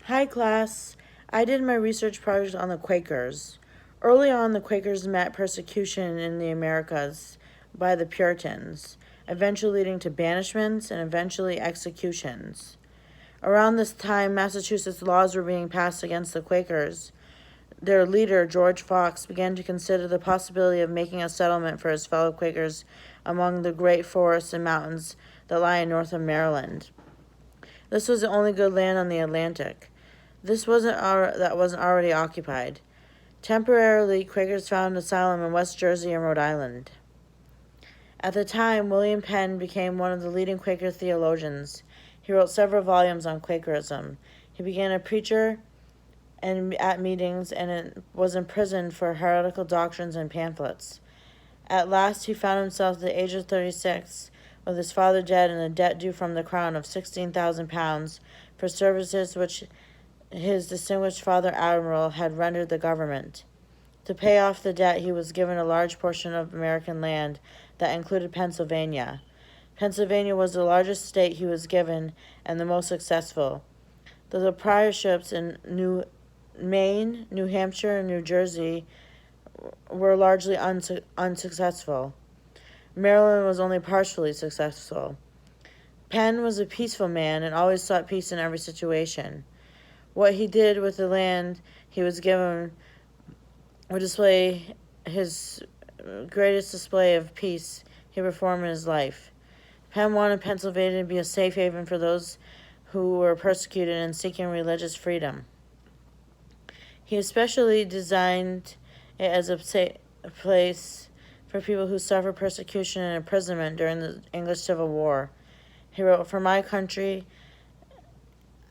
Hi, class. I did my research project on the Quakers. Early on, the Quakers met persecution in the Americas by the Puritans, eventually leading to banishments and eventually executions. Around this time, Massachusetts laws were being passed against the Quakers. Their leader, George Fox, began to consider the possibility of making a settlement for his fellow Quakers among the great forests and mountains that lie north of Maryland. This was the only good land on the Atlantic. That wasn't already occupied. Temporarily, Quakers found asylum in West Jersey and Rhode Island. At the time, William Penn became one of the leading Quaker theologians. He wrote several volumes on Quakerism. He began a preacher at meetings and was imprisoned for heretical doctrines and pamphlets. At last, he found himself at the age of 36, with his father dead and a debt due from the crown of £16,000 for services which his distinguished father admiral had rendered the government. To pay off the debt, he was given a large portion of American land that included Pennsylvania. Pennsylvania was the largest state he was given and the most successful. The proprietorships in Maine, New Hampshire, and New Jersey were largely unsuccessful. Maryland was only partially successful. Penn was a peaceful man and always sought peace in every situation. What he did with the land he was given would display his greatest display of peace he performed in his life. Penn wanted Pennsylvania to be a safe haven for those who were persecuted and seeking religious freedom. He especially designed it as a place for people who suffered persecution and imprisonment during the English Civil War. He wrote, "For my country,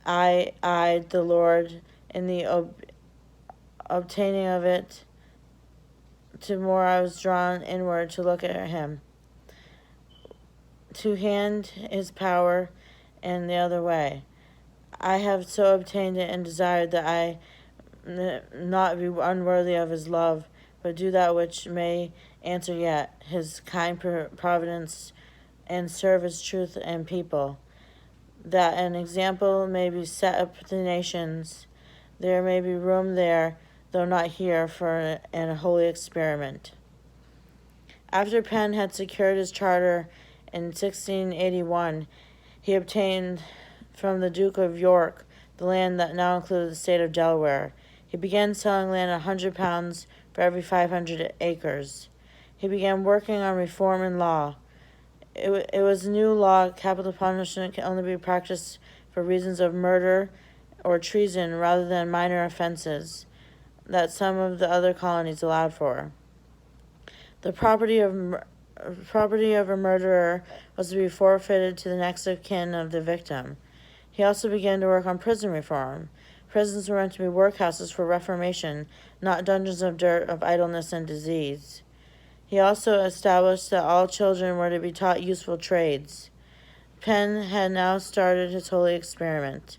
I eyed the Lord in the obtaining of it. To more I was drawn inward to look at him, to hand his power in the other way. I have so obtained it and desired that I not be unworthy of his love, but do that which may answer yet his kind providence and serve his truth and people, that an example may be set up to the nations. There may be room there, though not here, for an holy experiment." After Penn had secured his charter in 1681, he obtained from the Duke of York the land that now included the state of Delaware. He began selling land at £100 for every 500 acres. He began working on reform in law. It was a new law. Capital punishment can only be practiced for reasons of murder or treason rather than minor offenses that some of the other colonies allowed for. The property of a murderer was to be forfeited to the next of kin of the victim. He also began to work on prison reform. Prisons were meant to be workhouses for reformation, not dungeons of dirt, of idleness and disease. He also established that all children were to be taught useful trades. Penn had now started his holy experiment.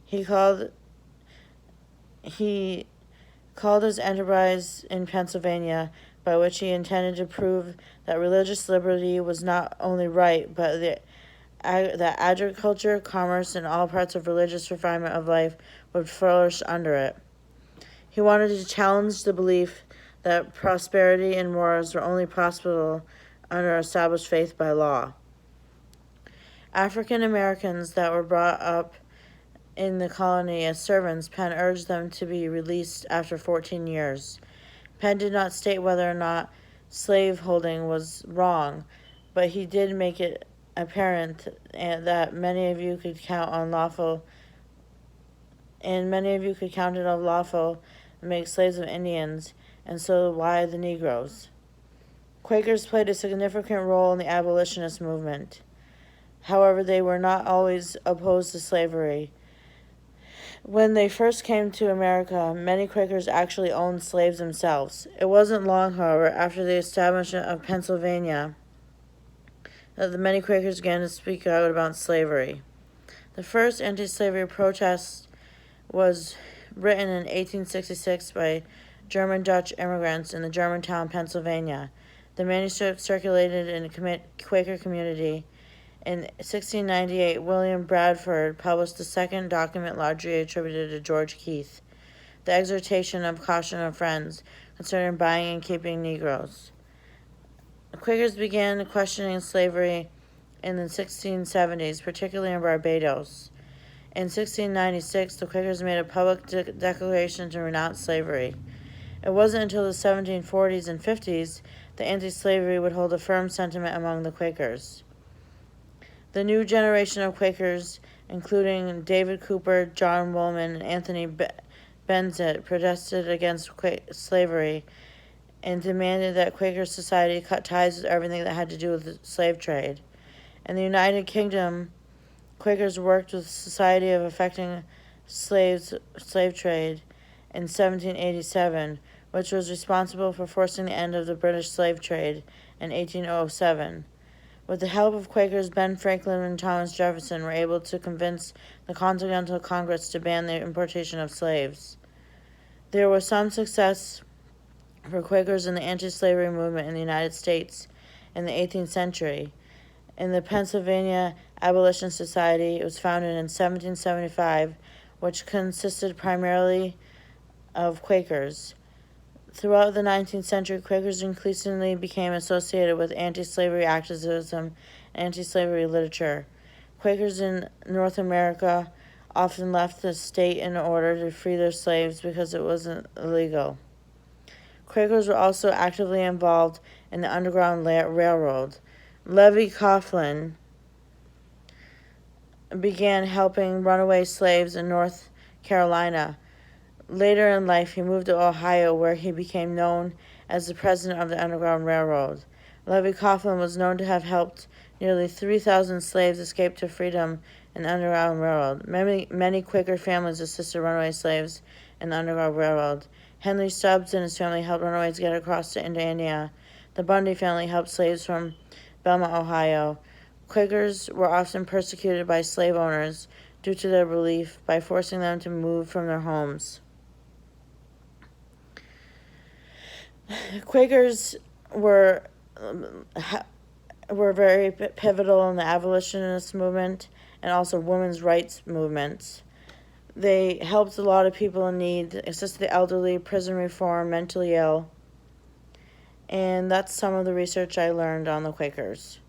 He called his enterprise in Pennsylvania, by which he intended to prove that religious liberty was not only right, but that agriculture, commerce, and all parts of religious refinement of life would flourish under it. He wanted to challenge the belief that prosperity and wars were only possible under established faith by law. African Americans that were brought up in the colony as servants, Penn urged them to be released after 14 years. Penn did not state whether or not slaveholding was wrong, but he did make it apparent that many of you could count it unlawful to make slaves of Indians, and so why the Negroes. Quakers played a significant role in the abolitionist movement. However, they were not always opposed to slavery. When they first came to America, many Quakers actually owned slaves themselves. It wasn't long, however, after the establishment of Pennsylvania that the many Quakers began to speak out about slavery. The first anti-slavery protest was written in 1866 by German-Dutch immigrants in the Germantown, Pennsylvania. The manuscript circulated in a Quaker community In 1698, William Bradford published the second document largely attributed to George Keith, the Exhortation of Caution of Friends concerning buying and keeping Negroes. The Quakers began questioning slavery in the 1670s, particularly in Barbados. In 1696, the Quakers made a public declaration to renounce slavery. It wasn't until the 1740s and 50s that anti-slavery would hold a firm sentiment among the Quakers. The new generation of Quakers, including David Cooper, John Woolman, and Anthony Bennet, protested against slavery and demanded that Quaker society cut ties with everything that had to do with the slave trade. In the United Kingdom, Quakers worked with the Society of Effecting Slave Trade in 1787, which was responsible for forcing the end of the British slave trade in 1807. With the help of Quakers, Ben Franklin and Thomas Jefferson were able to convince the Continental Congress to ban the importation of slaves. There was some success for Quakers in the anti-slavery movement in the United States in the 18th century. In the Pennsylvania Abolition Society, it was founded in 1775, which consisted primarily of Quakers. Throughout the 19th century, Quakers increasingly became associated with anti-slavery activism and anti-slavery literature. Quakers in North America often left the state in order to free their slaves because it wasn't illegal. Quakers were also actively involved in the Underground Railroad. Levi Coughlin began helping runaway slaves in North Carolina. Later in life, he moved to Ohio, where he became known as the president of the Underground Railroad. Levi Coughlin was known to have helped nearly 3,000 slaves escape to freedom in the Underground Railroad. Many Quaker families assisted runaway slaves in the Underground Railroad. Henry Stubbs and his family helped runaways get across to Indiana. The Bundy family helped slaves from Belmont, Ohio. Quakers were often persecuted by slave owners due to their belief by forcing them to move from their homes. Quakers were very pivotal in the abolitionist movement and also women's rights movements. They helped a lot of people in need, assisted the elderly, prison reform, mentally ill, and that's some of the research I learned on the Quakers.